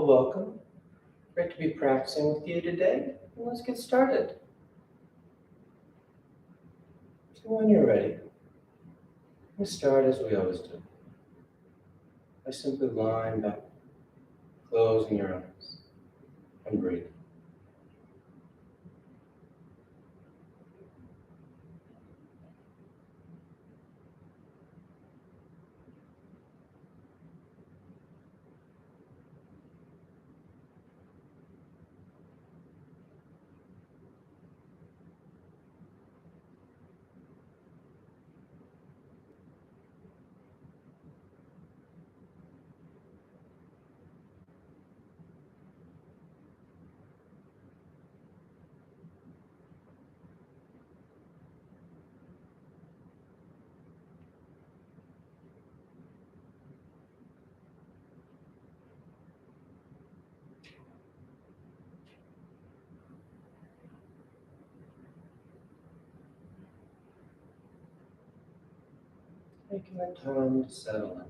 welcome. Great to be practicing with you today. Let's get started. So when you're ready, we start as we always do, by simply lying back, closing your eyes, and breathing. Taking the time to settle in.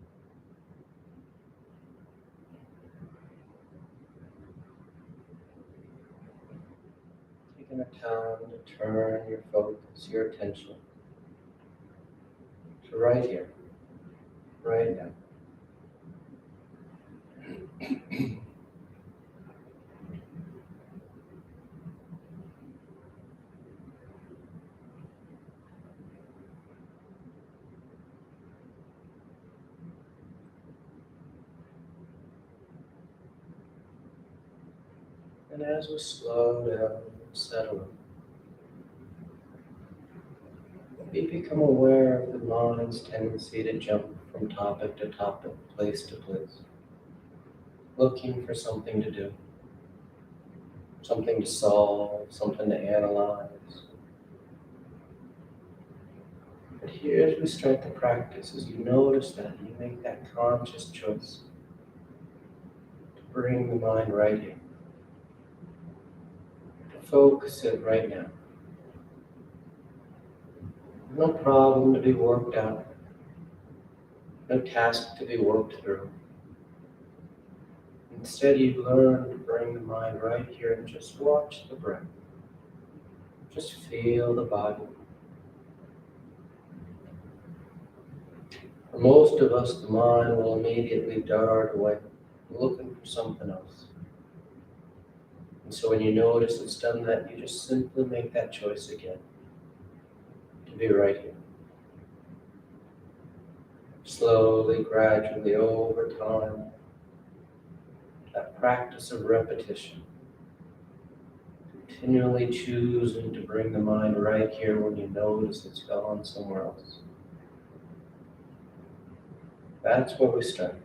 Taking the time to turn your focus, your attention to right here, right now. And as we slow down, settle in, we become aware of the mind's tendency to jump from topic to topic, place to place, looking for something to do, something to solve, something to analyze. But here, as we start the practice, as you notice that, you make that conscious choice to bring the mind right here, to focus it right now. No problem to be worked out, no task to be worked through. Instead, you learn to bring the mind right here and just watch the breath. Just feel the body. For most of us, the mind will immediately dart away, looking for something else. And so when you notice it's done that, you just simply make that choice again, to be right here. Slowly, gradually, over time, that practice of repetition, continually choosing to bring the mind right here when you notice it's gone somewhere else. That's where we start.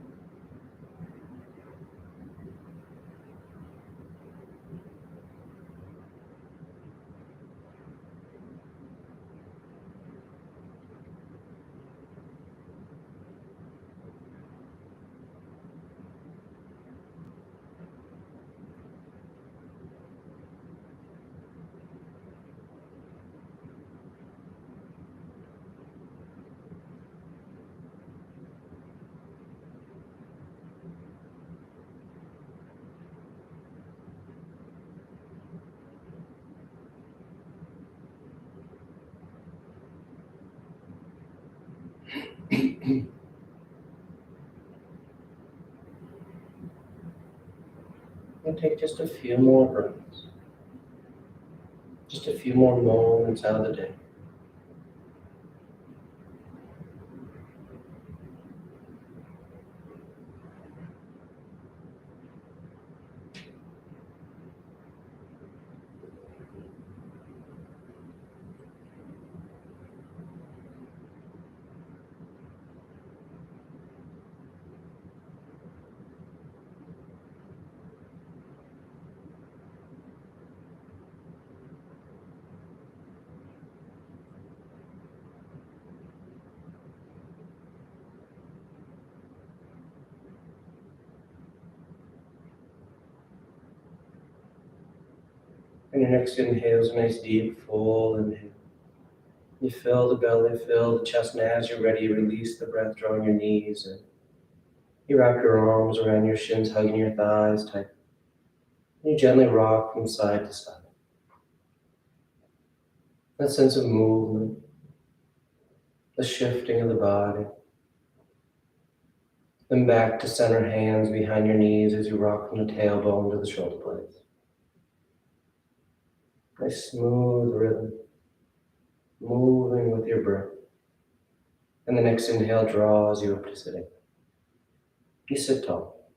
And take just a few more breaths, just a few more moments out of the day. And your next inhale is a nice deep, full inhale. You fill the belly, fill the chest, and as you're ready, release the breath, drawing your knees in. You wrap your arms around your shins, hugging your thighs tight. You gently rock from side to side. That sense of movement, the shifting of the body. Then back to center, hands behind your knees as you rock from the tailbone to the shoulder blades. Nice smooth rhythm, moving with your breath. And the next inhale draws you up to sitting. You sit tall.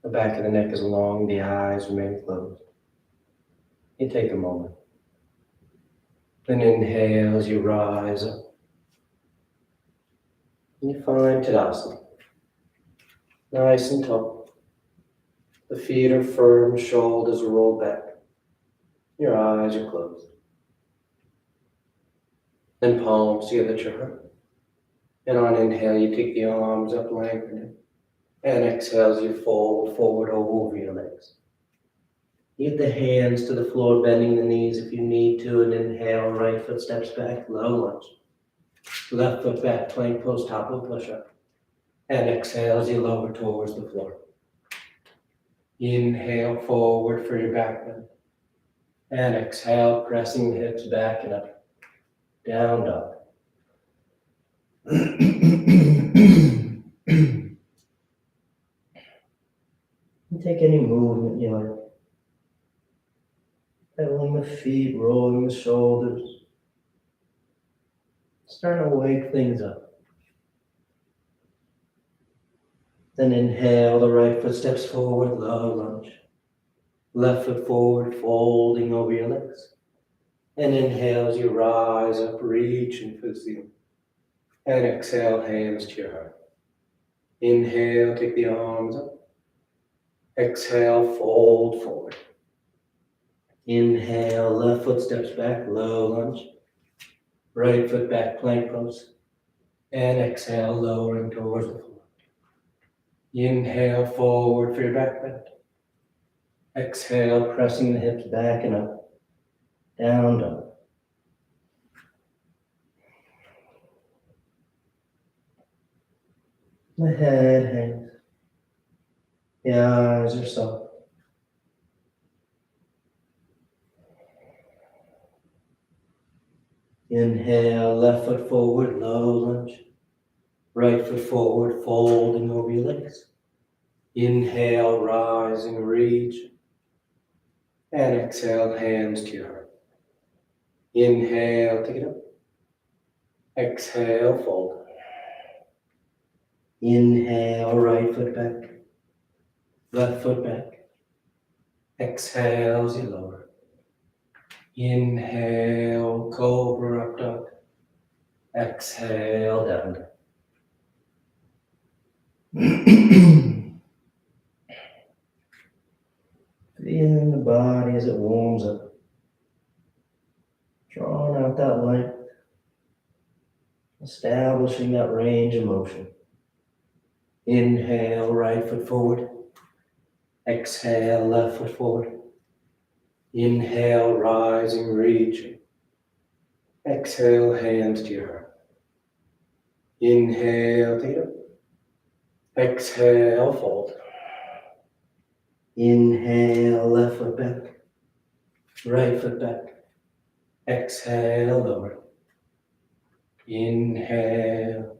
The back of the neck is long, the eyes remain closed. You take a moment. Then inhale as you rise up. And you find Tadasana. Nice and tall. The feet are firm, shoulders are rolled back. Your eyes are closed. Then palms together at your heart. And on inhale, you take the arms up, lengthening. And exhale as you fold forward over your legs. You get the hands to the floor, bending the knees if you need to, and inhale, right foot steps back, low lunge. Left foot back, plank pose, top of push-up. And exhale as you lower towards the floor. Inhale forward for your back bend. And exhale, pressing the hips back and up. Down dog. Take any movement you like. Pedaling the feet, rolling the shoulders. Starting to wake things up. Then inhale, the right foot steps forward, low lunge. Left foot forward, folding over your legs. And inhale as you rise up, reaching for the ceiling. And exhale, hands to your heart. Inhale, take the arms up. Exhale, fold forward. Inhale, left foot steps back, low lunge. Right foot back, plank pose. And exhale, lowering towards the floor. Inhale, forward for your back bend. Exhale, pressing the hips back and up. Down dog. The head hangs. The eyes are soft. Inhale, left foot forward, low lunge. Right foot forward, folding over your legs. Inhale, rising, reach. And exhale, hands to your heart. Inhale, take it up. Exhale, fold. Inhale, right foot back. Left foot back. Exhale as you lower. Inhale, cobra up dog. Exhale, down dog. Feeling the body as it warms up. Drawing out that length. Establishing that range of motion. Inhale, right foot forward. Exhale, left foot forward. Inhale, rising, reaching. Exhale, hands to your heart. Inhale, take it up. Exhale, fold. Inhale, left foot back. Right foot back. Exhale, lower. Inhale.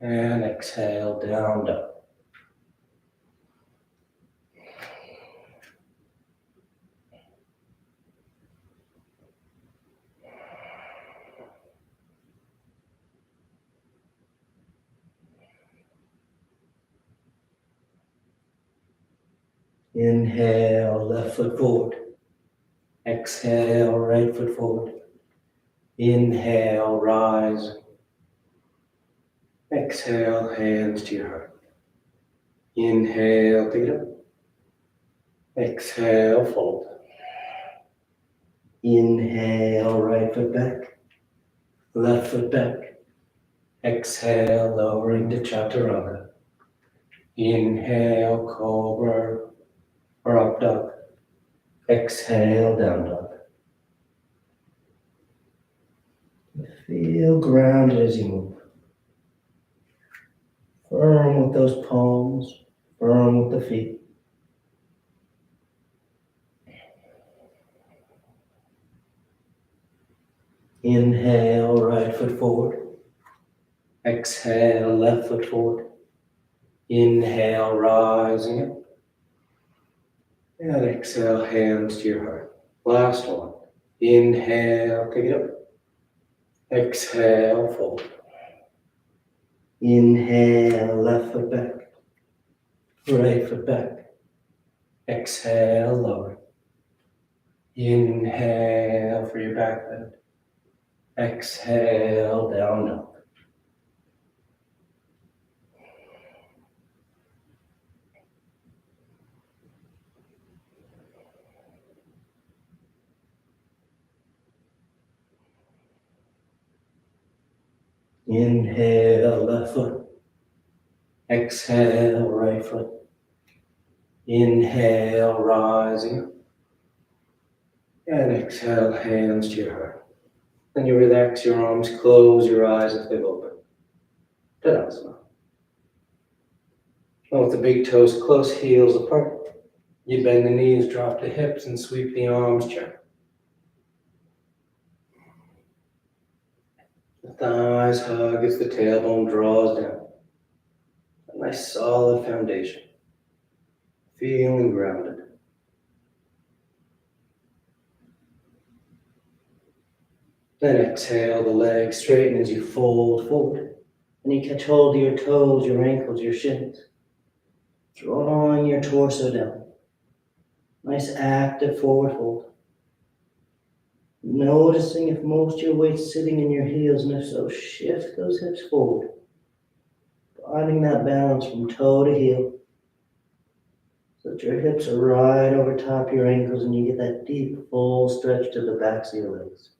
And exhale, down dog. Inhale, left foot forward. Exhale, right foot forward. Inhale, rise. Exhale, hands to your heart. Inhale, take it up. Exhale, fold. Inhale, right foot back. Left foot back. Exhale, lowering to Chaturanga. Inhale, cobra or up dog. Exhale, down dog. Feel grounded as you move. Firm with those palms, firm with the feet. Inhale, right foot forward. Exhale, left foot forward. Inhale, rising up. And exhale, hands to your heart. Last one. Inhale, take it up. Exhale, forward. Inhale, left foot back. Right foot back. Exhale, lower. Inhale for your back bend. Exhale, down dog. Inhale, left foot. Exhale, right foot. Inhale, rising up. And exhale, hands to your heart. Then you relax your arms, close your eyes if they've opened. Tadasana. And with the big toes close, heels apart, you bend the knees, drop the hips, and sweep the arms gently. The thighs hug as the tailbone draws down. A nice solid foundation. Feeling grounded. Then exhale, the legs straighten as you fold forward. And you catch hold of your toes, your ankles, your shins. Drawing your torso down. Nice active forward fold. Noticing if most of your weight's sitting in your heels, and if so, shift those hips forward. Finding that balance from toe to heel. So that your hips are right over top your ankles and you get that deep, full stretch to the backs of your legs.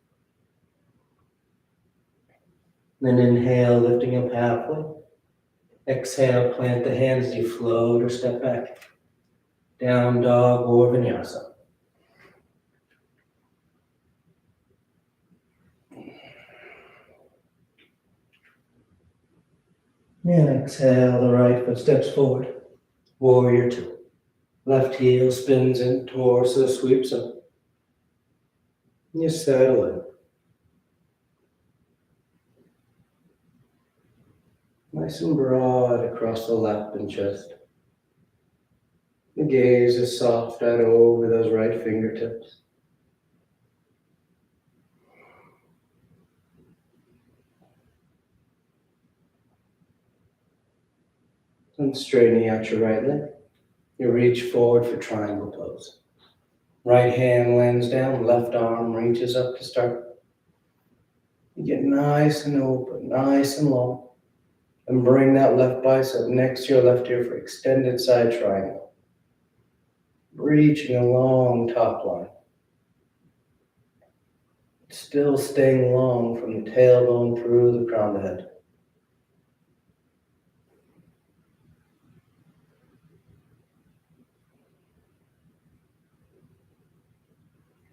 Then inhale, lifting up halfway. Exhale, plant the hands as you float or step back. Down dog or vinyasa. And exhale, the right foot steps forward. Warrior two. Left heel spins in, torso sweeps up. You settle in. Nice and broad across the lap and chest. The gaze is soft out over those right fingertips. And straightening out your right leg. You reach forward for triangle pose. Right hand lands down, left arm reaches up to start. You get nice and open, nice and long. And bring that left bicep next to your left ear for extended side triangle. Reaching a long top line. Still staying long from the tailbone through the crown of the head.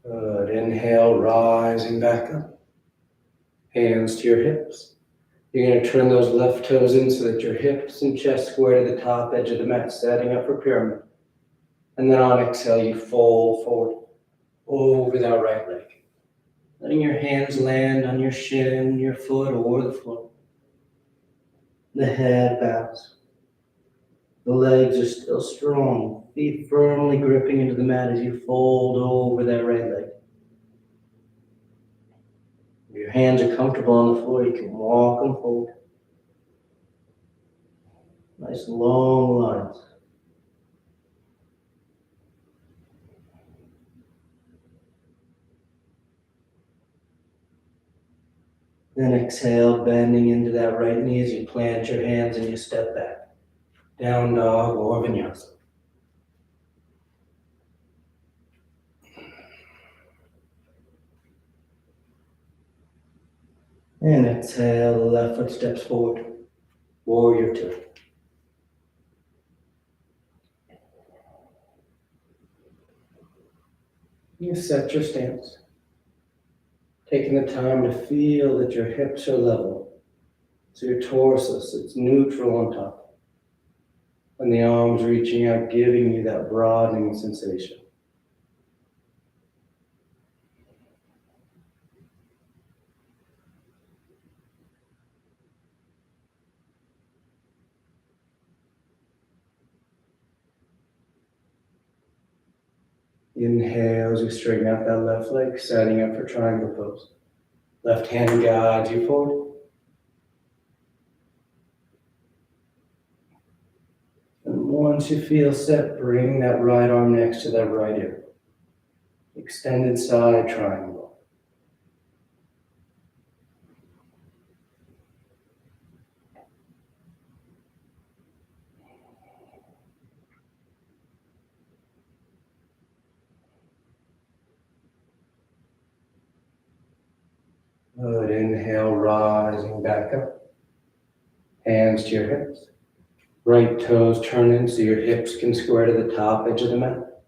Good. Inhale, rising back up. Hands to your hips. You're going to turn those left toes in so that your hips and chest square to the top edge of the mat, setting up for pyramid. And then on exhale, you fold forward over that right leg. Letting your hands land on your shin, your foot, or the floor. The head bows. The legs are still strong, feet firmly gripping into the mat as you fold over that right leg. If your hands are comfortable on the floor, you can walk them forward. Nice long lines. Then exhale, bending into that right knee as you plant your hands and you step back. Down dog or vinyasa. And exhale, the left foot steps forward. Warrior two. You set your stance. Taking the time to feel that your hips are level. So your torso sits neutral on top. And the arms reaching out, giving you that broadening sensation. Inhale as you straighten out that left leg, setting up for triangle pose. Left hand guides you forward. And once you feel set, bring that right arm next to that right ear. Extended side triangle. Good. Inhale, rising back up. Hands to your hips. Right toes turn in so your hips can square to the top edge of the mat.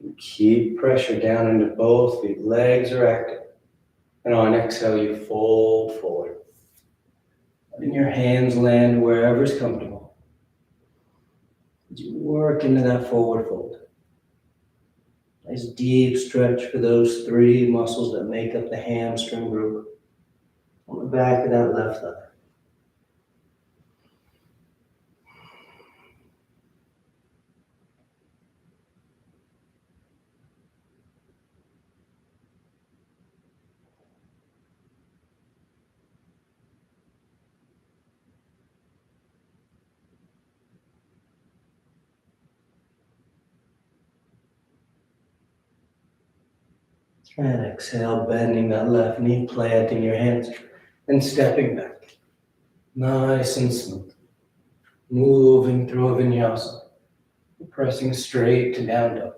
And keep pressure down into both feet. Legs are active. And on exhale, you fold forward. Letting your hands land wherever is comfortable. As you work into that forward fold. Nice deep stretch for those three muscles that make up the hamstring group on the back of that left thigh. And exhale, bending that left knee, planting your hands, and stepping back. Nice and smooth. Moving through a vinyasa. Pressing straight to down dog.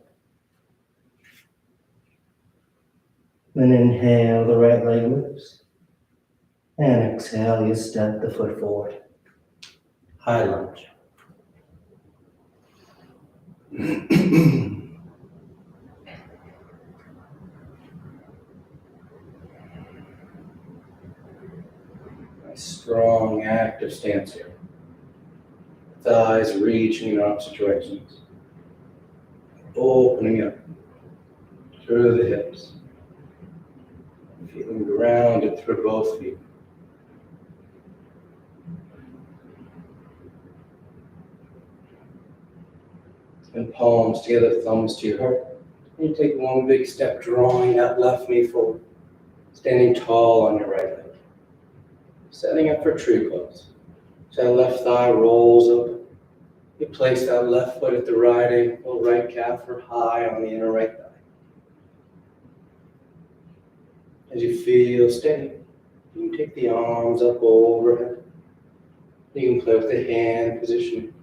Then inhale, the right leg moves. And exhale, you step the foot forward. High lunge. Nice, strong, active stance here. Thighs reaching in opposite directions. Opening up through the hips. Feeling grounded through both feet. And palms together, thumbs to your heart. And you take one big step, drawing that left knee forward. Standing tall on your right leg. Setting up for tree pose. So that left thigh rolls up. You place that left foot at the right ankle, right calf or high on the inner right thigh. As you feel steady, you can take the arms up overhead. You can play with the hand positioning.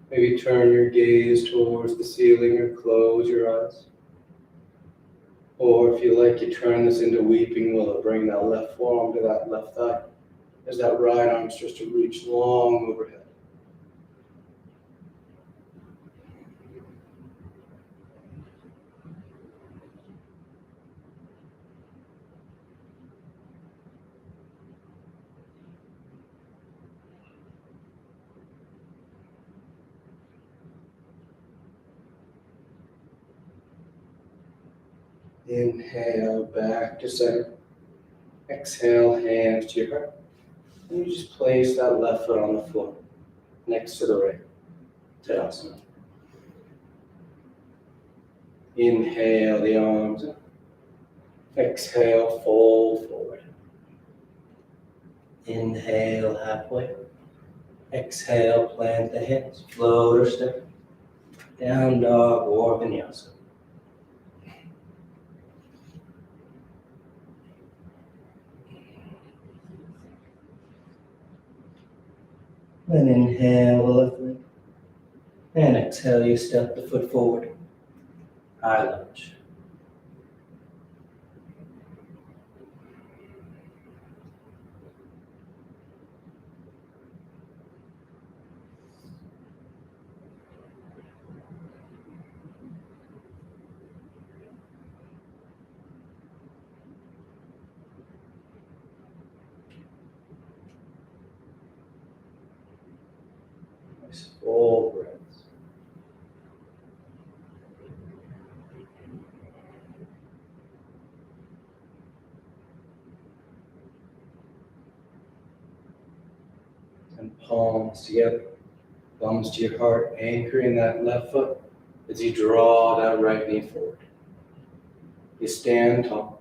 Maybe turn your gaze towards the ceiling or close your eyes. Or if you like, you turn this into weeping willow. Bring that left forearm to that left thigh as that right arm starts to reach long overhead. Inhale, back to center. Exhale, hands to your heart. And you just place that left foot on the floor, next to the right. Tadasana. Inhale the arms up. Exhale, fold forward. Inhale, halfway. Exhale, plant the hands, float or step. Down dog or vinyasa. Then inhale the left leg. And exhale, you step the foot forward. High lunge. Nice full breaths. And palms together, thumbs to your heart, anchoring that left foot as you draw that right knee forward. You stand tall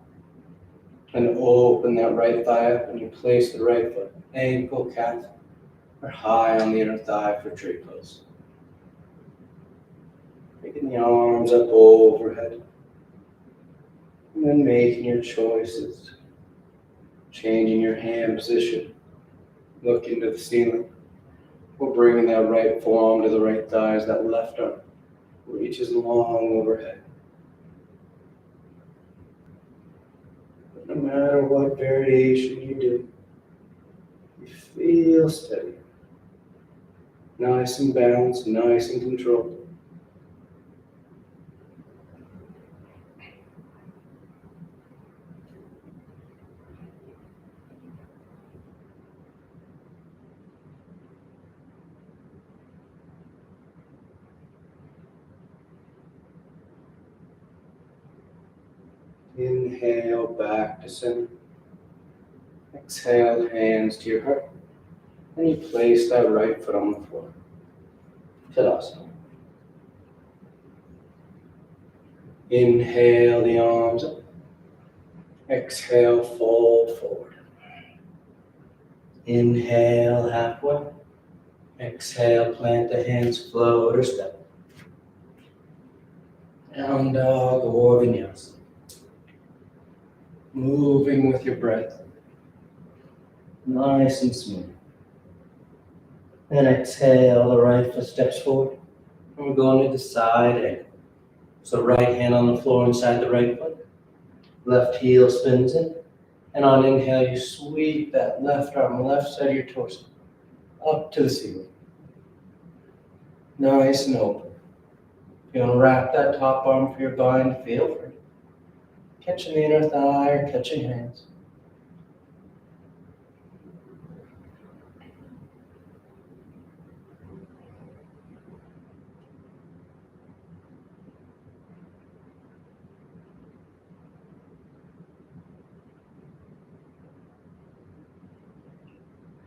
and open that right thigh up, and you place the right foot, ankle, calf, or high on the inner thigh for tree pose. Taking the arms up overhead, and then making your choices, changing your hand position, looking to the ceiling, or bringing that right forearm to the right thigh as that left arm reaches long overhead. But no matter what variation you do, you feel steady, nice and balanced, nice and controlled. Inhale back to center. Exhale, hands to your heart. And you place that right foot on the floor. Tadasana. Inhale the arms up. Exhale, fold forward. Inhale halfway. Exhale, plant the hands, float or step. Down dog or vinyasa. Moving with your breath. Nice and smooth. And exhale, the right foot steps forward. And we're going to the side angle. So right hand on the floor inside the right foot. Left heel spins in. And on inhale, you sweep that left arm, left side of your torso, up to the ceiling. Nice and open. If you want to wrap that top arm for your bind, feel free. Catching the inner thigh or catching hands.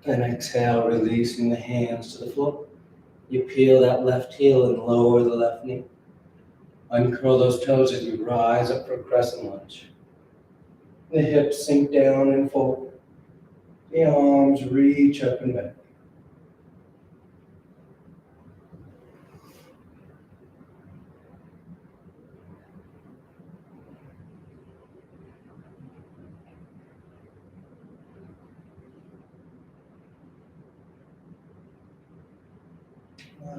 And exhale, releasing the hands to the floor. You peel that left heel and lower the left knee. Uncurl those toes as you rise up for crescent lunge. The hips sink down and forward. The arms reach up and back.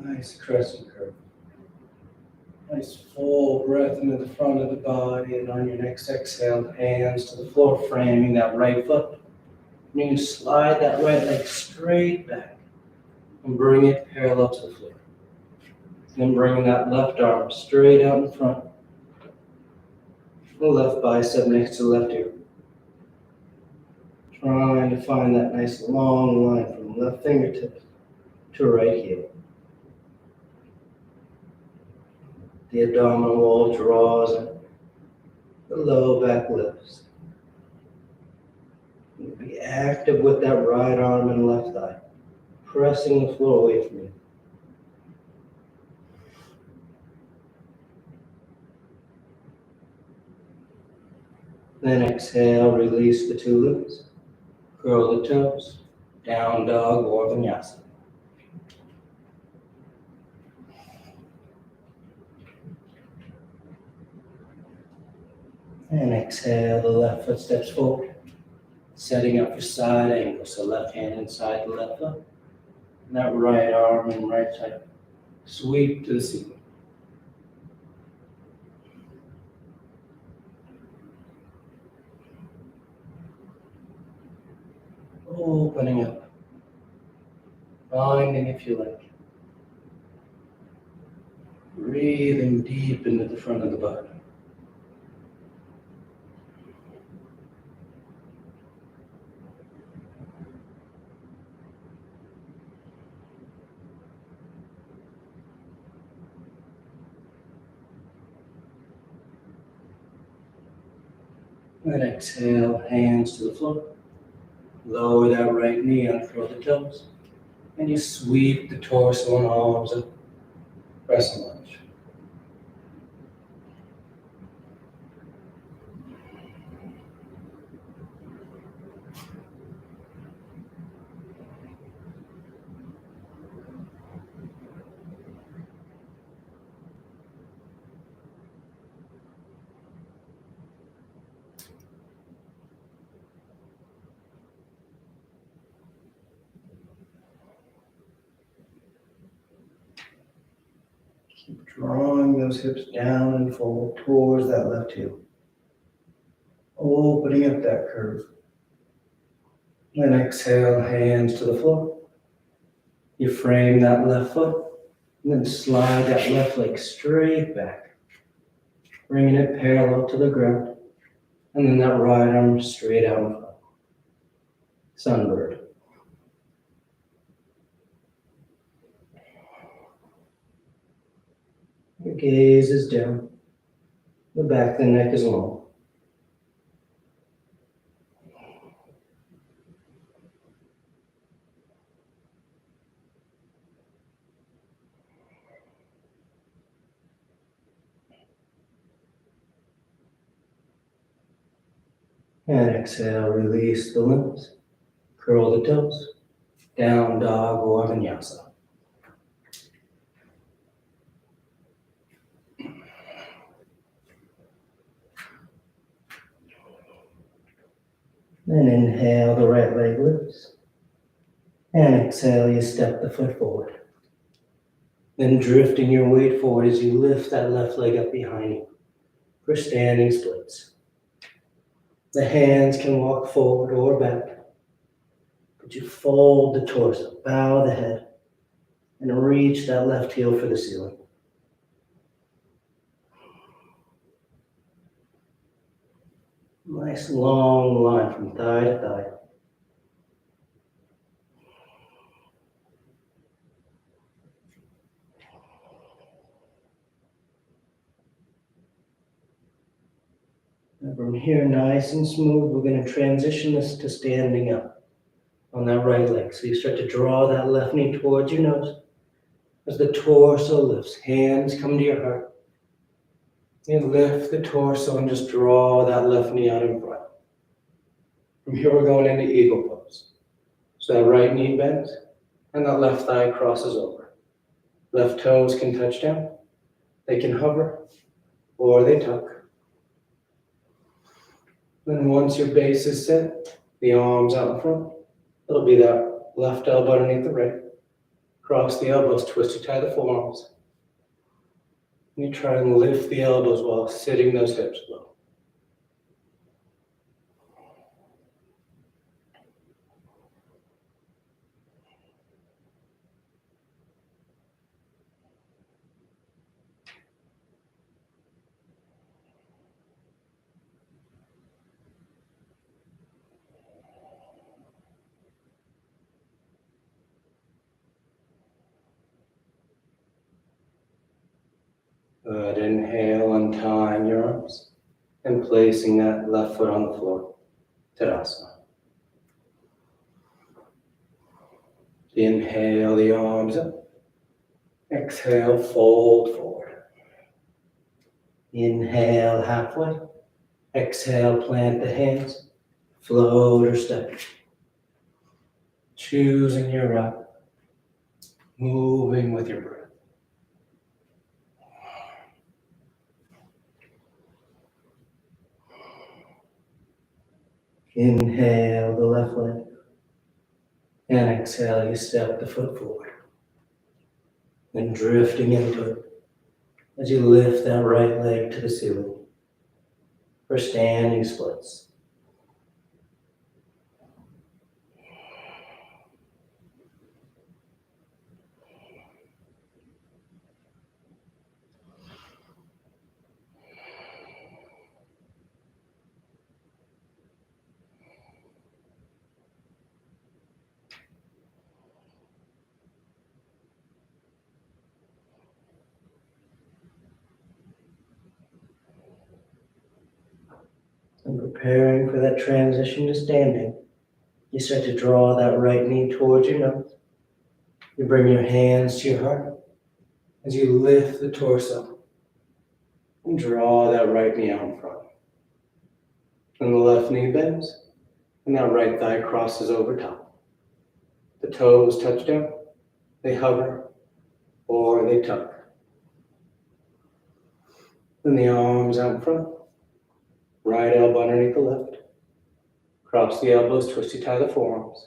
Nice crescent curve. Nice full breath into the front of the body, and on your next exhale, hands to the floor, framing that right foot. And you can slide that right leg straight back and bring it parallel to the floor. Then bringing that left arm straight out in front. The left bicep next to the left ear. Trying to find that nice long line from left fingertip to right heel. The abdominal wall draws in. The low back lifts. Be active with that right arm and left thigh, pressing the floor away from you. Then exhale, release the two limbs. Curl the toes, down dog or vinyasa. And exhale, the left foot steps forward, setting up for side angle. So left hand inside the left foot, and that right arm and right side sweep to the ceiling. Opening up, binding if you like. Breathing deep into the front of the body. And exhale, hands to the floor. Lower that right knee, uncurl the toes. And you sweep the torso and arms up. Crescent lunge. Keep drawing those hips down and forward towards that left heel. Opening up that curve. And exhale, hands to the floor. You frame that left foot, and then slide that left leg straight back, bringing it parallel to the ground, and then that right arm straight out in front. Sunbird. Your gaze is down. The back of the neck is long. And exhale, release the limbs. Curl the toes. Down dog or vinyasa. Then inhale, the right leg lifts. And exhale, you step the foot forward. Then drifting your weight forward as you lift that left leg up behind you for standing splits. The hands can walk forward or back, but you fold the torso, bow the head, and reach that left heel for the ceiling. Nice long line from thigh to thigh. And from here, nice and smooth, we're going to transition this to standing up on that right leg. So you start to draw that left knee towards your nose as the torso lifts. Hands come to your heart. You lift the torso and just draw that left knee out in front. From here, we're going into eagle pose. So that right knee bends and that left thigh crosses over. Left toes can touch down. They can hover or they tuck. Then once your base is set, the arms out in front. It'll be that left elbow underneath the right. Cross the elbows, twist to tie the forearms. And you try and lift the elbows while sitting those hips low. Good. Inhale, untying your arms and placing that left foot on the floor. Tadasana. Inhale the arms up. Exhale, fold forward. Inhale halfway. Exhale, plant the hands. Float or step. Choosing your rock. Moving with your breath. Inhale the left leg. And exhale, you step the foot forward. And drifting into it as you lift that right leg to the ceiling for standing splits. And Preparing for that transition to standing, you start to draw that right knee towards your nose. You bring your hands to your heart as you lift the torso and draw that right knee out in front. And the left knee bends, and that right thigh crosses over top. The toes touch down, they hover, or they tuck. Then the arms out in front, right elbow underneath the left. Cross the elbows, twisty tie the forearms.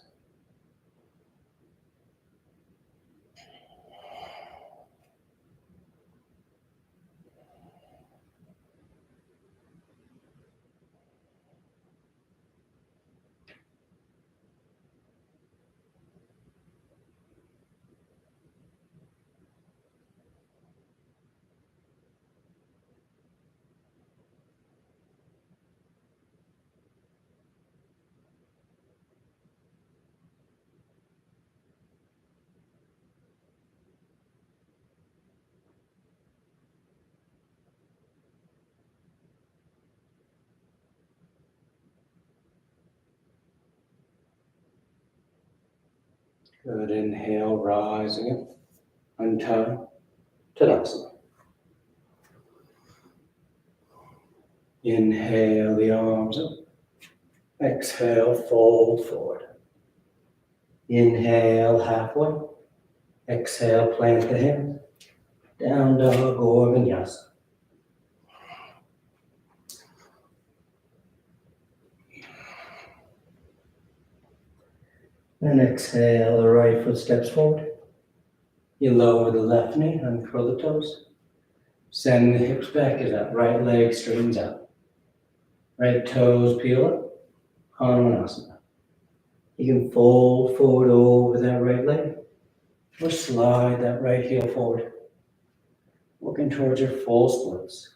Good, inhale, rising up, untie, Tadasana. Inhale the arms up, exhale, fold forward. Inhale halfway, exhale, plant the hands, down dog or vinyasa. And exhale, the right foot steps forward. You lower the left knee, uncurl the toes. Send the hips back as that right leg straightens out. Right toes peel up, Hanumanasana. You can fold forward over that right leg, or slide that right heel forward, working towards your full splits.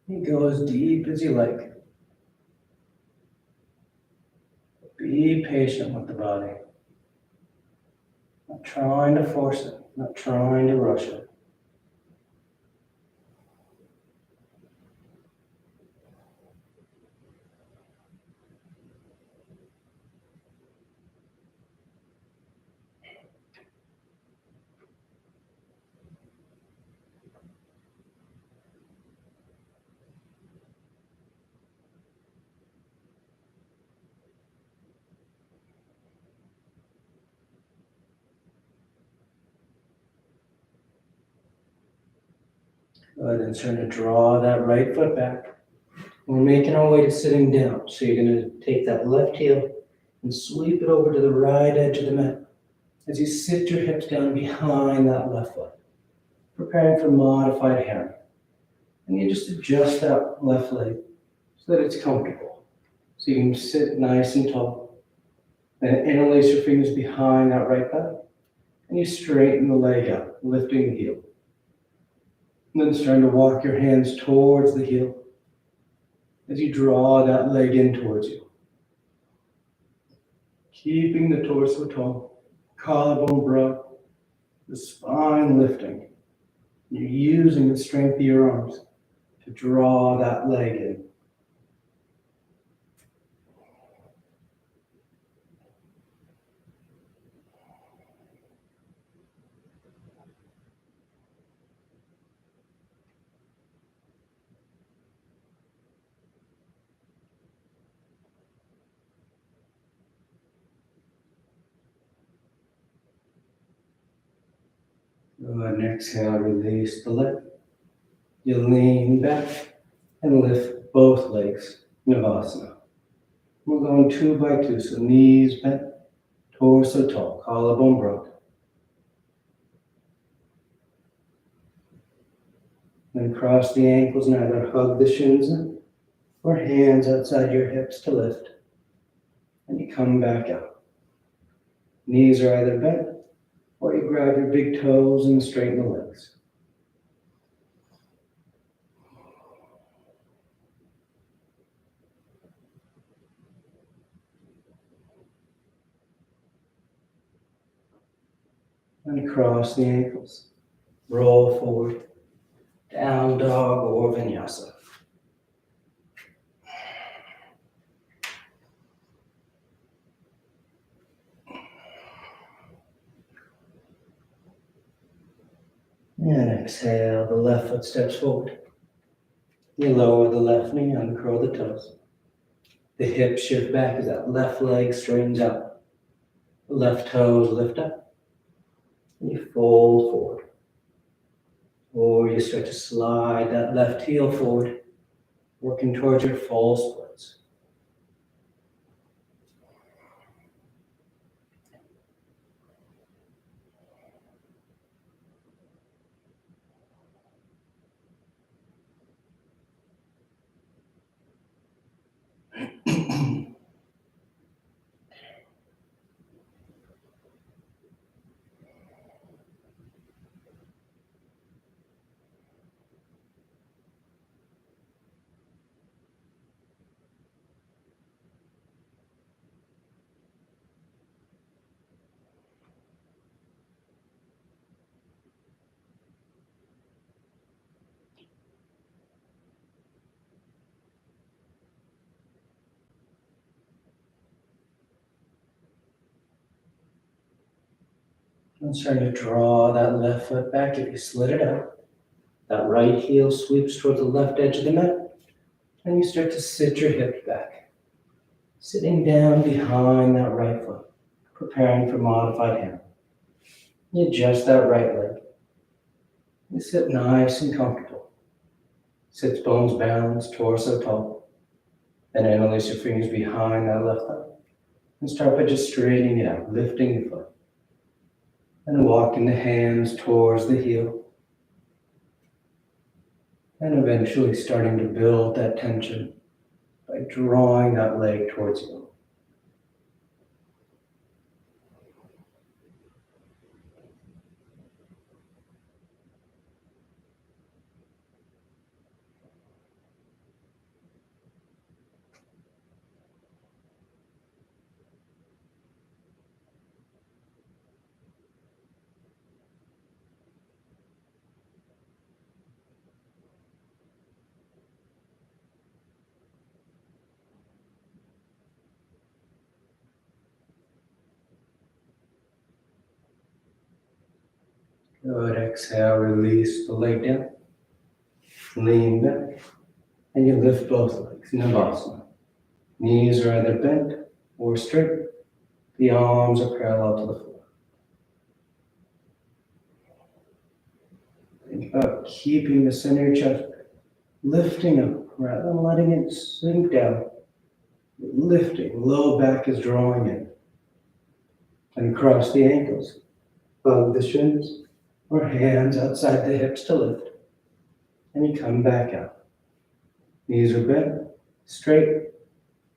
You go as deep as you like. Be patient with the body. Not trying to force it, not trying to rush it. Good, and starting to draw that right foot back. We're making our way to sitting down. So you're going to take that left heel and sweep it over to the right edge of the mat as you sit your hips down behind that left foot, preparing for modified hammer. And you just adjust that left leg so that it's comfortable. So you can sit nice and tall. Then interlace your fingers behind that right thigh, and you straighten the leg out, lifting the heel. And then starting to walk your hands towards the heel as you draw that leg in towards you. Keeping the torso tall, collarbone broad, the spine lifting. You're using the strength of your arms to draw that leg in. Good, and exhale, release the leg. You lean back and lift both legs, Navasana. We're going 2 by 2, so knees bent, torso tall, collarbone broad. Then cross the ankles and either hug the shins in or hands outside your hips to lift. And you come back out. Knees are either bent or you grab your big toes and straighten the legs. And cross the ankles. Roll forward, down dog or vinyasa. And exhale, the left foot steps forward. You lower the left knee, uncurl the toes. The hips shift back as that left leg straightens out. The left toes lift up. And you fold forward. Or you start to slide that left heel forward, working towards your full splits. And start to draw that left foot back if you slid it out. That right heel sweeps towards the left edge of the mat. And you start to sit your hips back. Sitting down behind that right foot, preparing for modified hammer. You adjust that right leg. You sit nice and comfortable. Sits bones balanced, torso tall. Then interlace your fingers behind that left thigh. And start by just straightening it out, lifting the foot. And walking the hands towards the heel. And eventually starting to build that tension by drawing that leg towards you. Good, exhale, release the leg down. Lean back. And you lift both legs, Navasana. Knees are either bent or straight. The arms are parallel to the floor. Think about keeping the center of your chest lifting up rather than letting it sink down. Lifting, low back is drawing in. And cross the ankles. Hug the shins or hands outside the hips to lift. And you come back out. Knees are bent, straight.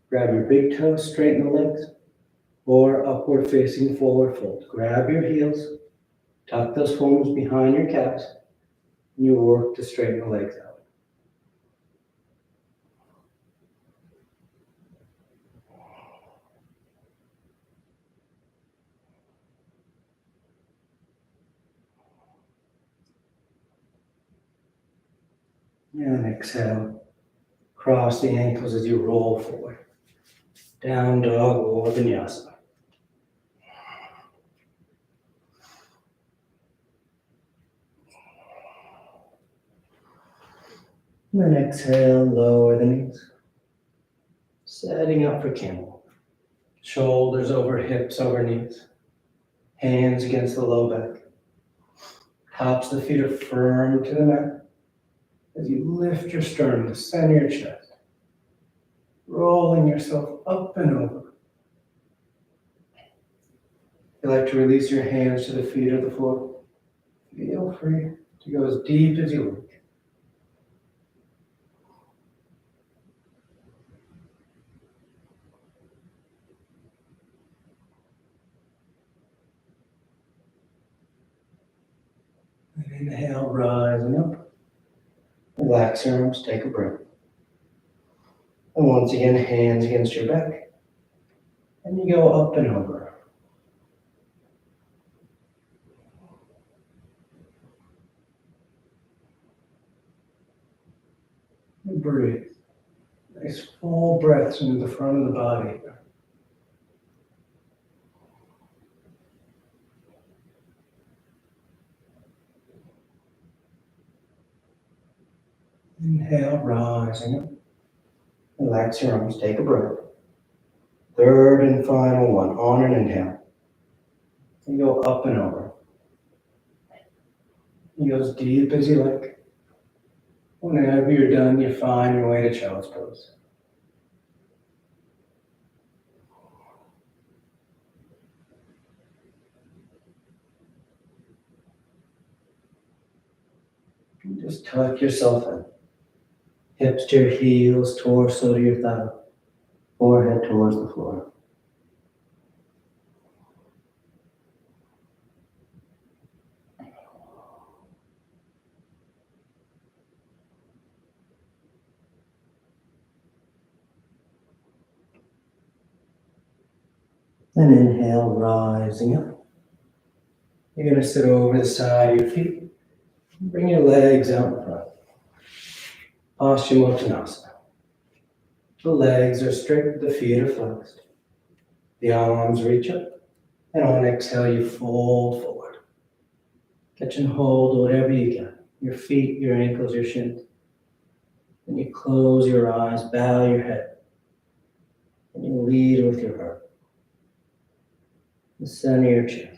Grab your big toes, straighten the legs. Or upward facing forward fold. Grab your heels, tuck those palms behind your calves, and you work to straighten the legs out. And exhale. Cross the ankles as you roll forward. Down dog or vinyasa. And then exhale, lower the knees. Setting up for camel. Shoulders over hips, over knees. Hands against the low back. Tops of the feet are firm to the mat. As you lift your sternum to center your chest. Rolling yourself up and over. If you like to release your hands to the feet or the floor, feel free to go as deep as you like. And inhale, rising up. Relax your arms, take a breath. And once again, hands against your back. And you go up and over. breathe. Nice full breaths into the front of the body. Inhale, rising up. Relax your arms, take a breath. Third and final one, on an inhale. You go up and over. You go as deep as you like. Whenever you're done, you find your way to child's pose. Just tuck yourself in. Hips to your heels, torso to your thigh, forehead towards the floor. And inhale, rising up. You're going to sit over the side of your feet. Bring your legs out in front. Paschimottanasana. The legs are straight, the feet are flexed. The arms reach up. And on exhale, you fold forward. Catch and hold whatever you can. Your feet, your ankles, your shins. And you close your eyes, bow your head. And you lead with your heart. The center of your chest.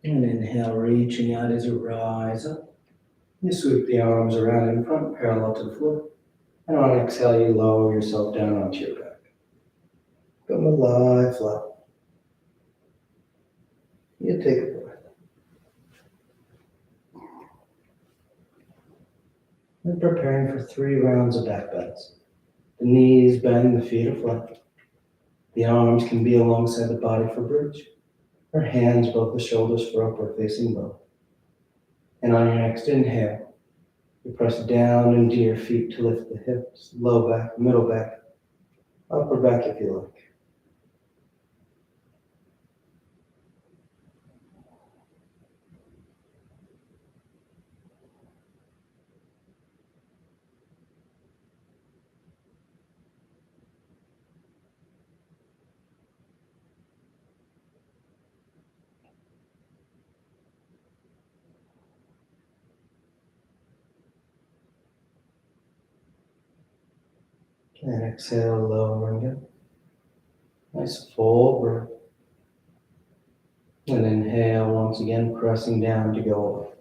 And inhale, reaching out as you rise up. You sweep the arms around in front, parallel to the floor. And on exhale, you lower yourself down onto your back. Come alive, flat. You take a breath. And preparing for 3 rounds of back bends. The knees bend, the feet are flat. The arms can be alongside the body for bridge, or hands above the shoulders for upward facing bow. And on your next inhale, you press down into your feet to lift the hips, low back, middle back, upper back if you like. And exhale, lowering it. Nice full breath. And inhale, once again, pressing down to go up.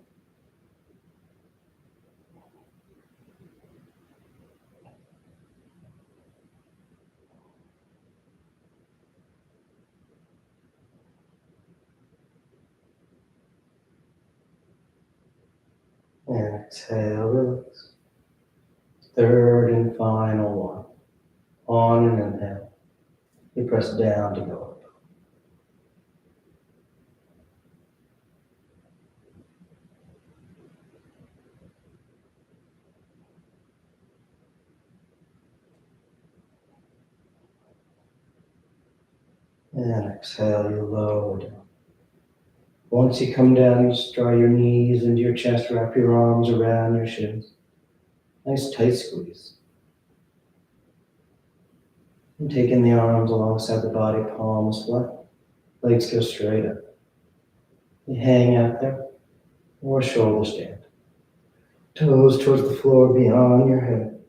And exhale, release. Third and final one. On an inhale, you press down to go up. And exhale, you lower down. Once you come down, you just draw your knees into your chest, wrap your arms around your shins. Nice tight squeeze. And taking the arms alongside the body, palms flat, legs go straight up. You hang out there, or shoulder stand. Toes towards the floor beyond your head.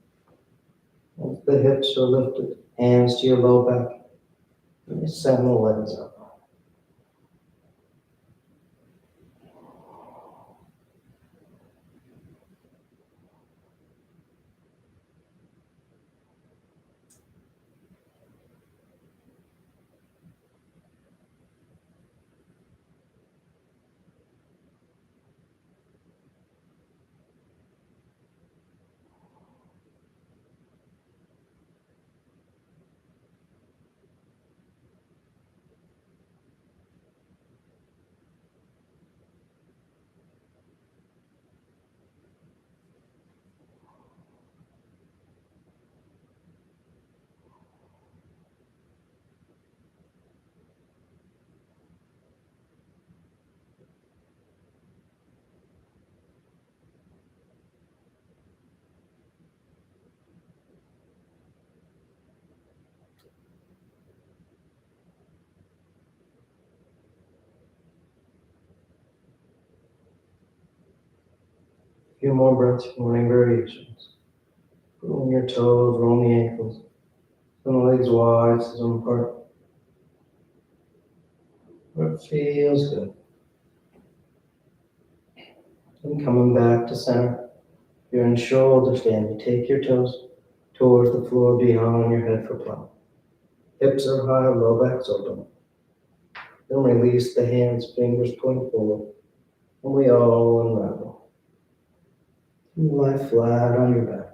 As the hips are lifted, hands to your low back, and you send the legs up. A few more breaths, morning variations. Pulling your toes, roll the ankles. Some the legs wide, some apart. Where it feels good. And coming back to center. You're in shoulder stand. You take your toes towards the floor behind your head for plow. Hips are high, low back's open. Then release the hands, fingers point forward. And we all unravel. You lie flat on your back.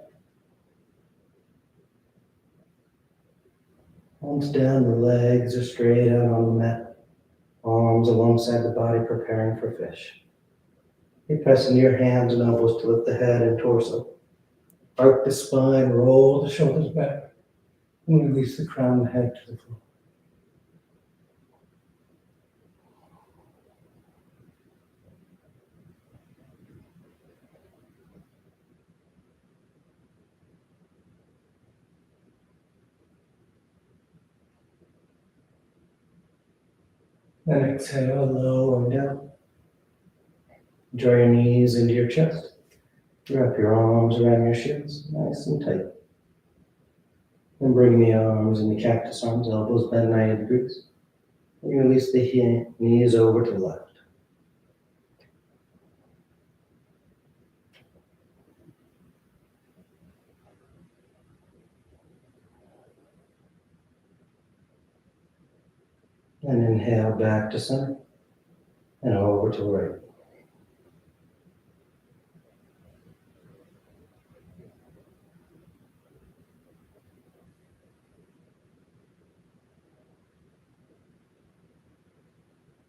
Palms down, the legs are straight out on the mat. Arms alongside the body, preparing for fish. You press into your hands and elbows to lift the head and torso. Arc the spine, roll the shoulders back, and release the crown of the head to the floor. Then exhale, lower down. Draw your knees into your chest. Wrap your arms around your shins, nice and tight. Then bring the arms into cactus arms, elbows bend 90 degrees. And you release the knees over to the left. And inhale back to center and over to the right.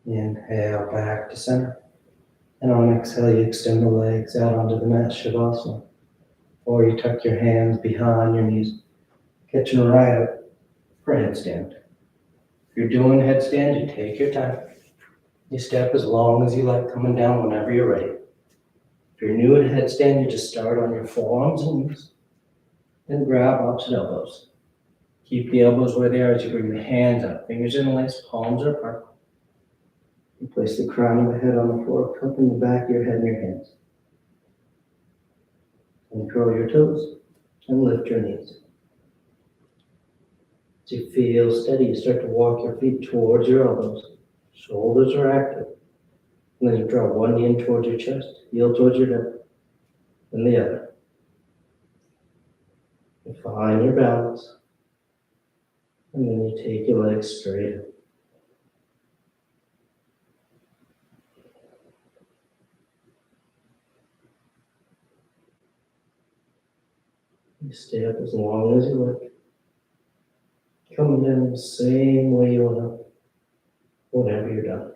Inhale back to center. And on exhale, you extend the legs out onto the mat, Shavasana. Or you tuck your hands behind your knees, catching right up for headstand. If you're doing headstand, you take your time. You step as long as you like, coming down whenever you're ready. If you're new at headstand, you just start on your forearms and knees. Then grab opposite elbows. Keep the elbows where they are as you bring the hands up. Fingers interlaced, palms are apart. You place the crown of the head on the floor, cupping the back of your head in your hands. And curl your toes and lift your knees. As you feel steady, you start to walk your feet towards your elbows. Shoulders are active. And then you draw one knee in towards your chest, heel towards your hip, and the other. You find your balance. And then you take your legs straight up. You stay up as long as you like. Coming down the same way you went up, whenever you're done.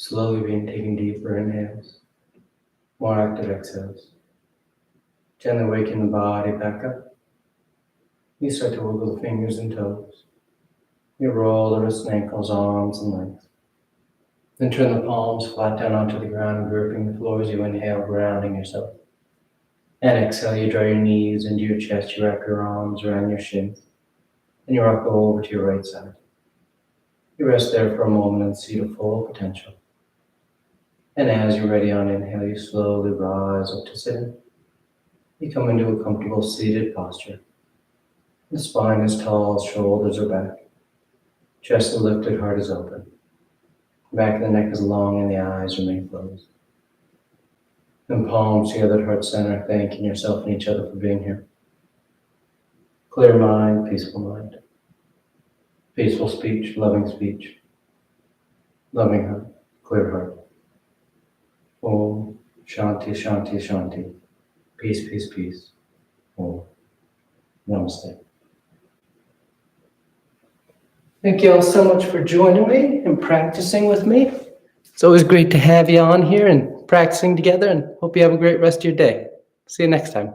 Slowly being taking deeper inhales, more active exhales. Gently waking the body back up. You start to wiggle the fingers and toes. You roll the wrists and ankles, arms and legs. Then turn the palms flat down onto the ground, gripping the floor as you inhale, grounding yourself. And exhale, you draw your knees into your chest, you wrap your arms around your shins, and you rock over to your right side. You rest there for a moment and see the full potential. And as you're ready on inhale, you slowly rise up to sitting. You come into a comfortable seated posture. The spine is tall, shoulders are back. Chest is lifted, heart is open. Back of the neck is long and the eyes remain closed. And palms together at heart center, thanking yourself and each other for being here. Clear mind, peaceful mind. Peaceful speech, loving heart, clear heart. Om Shanti, Shanti, Shanti. Peace, peace, peace. Om. Namaste. Thank you all so much for joining me and practicing with me. It's always great to have you on here and practicing together, and hope you have a great rest of your day. See you next time.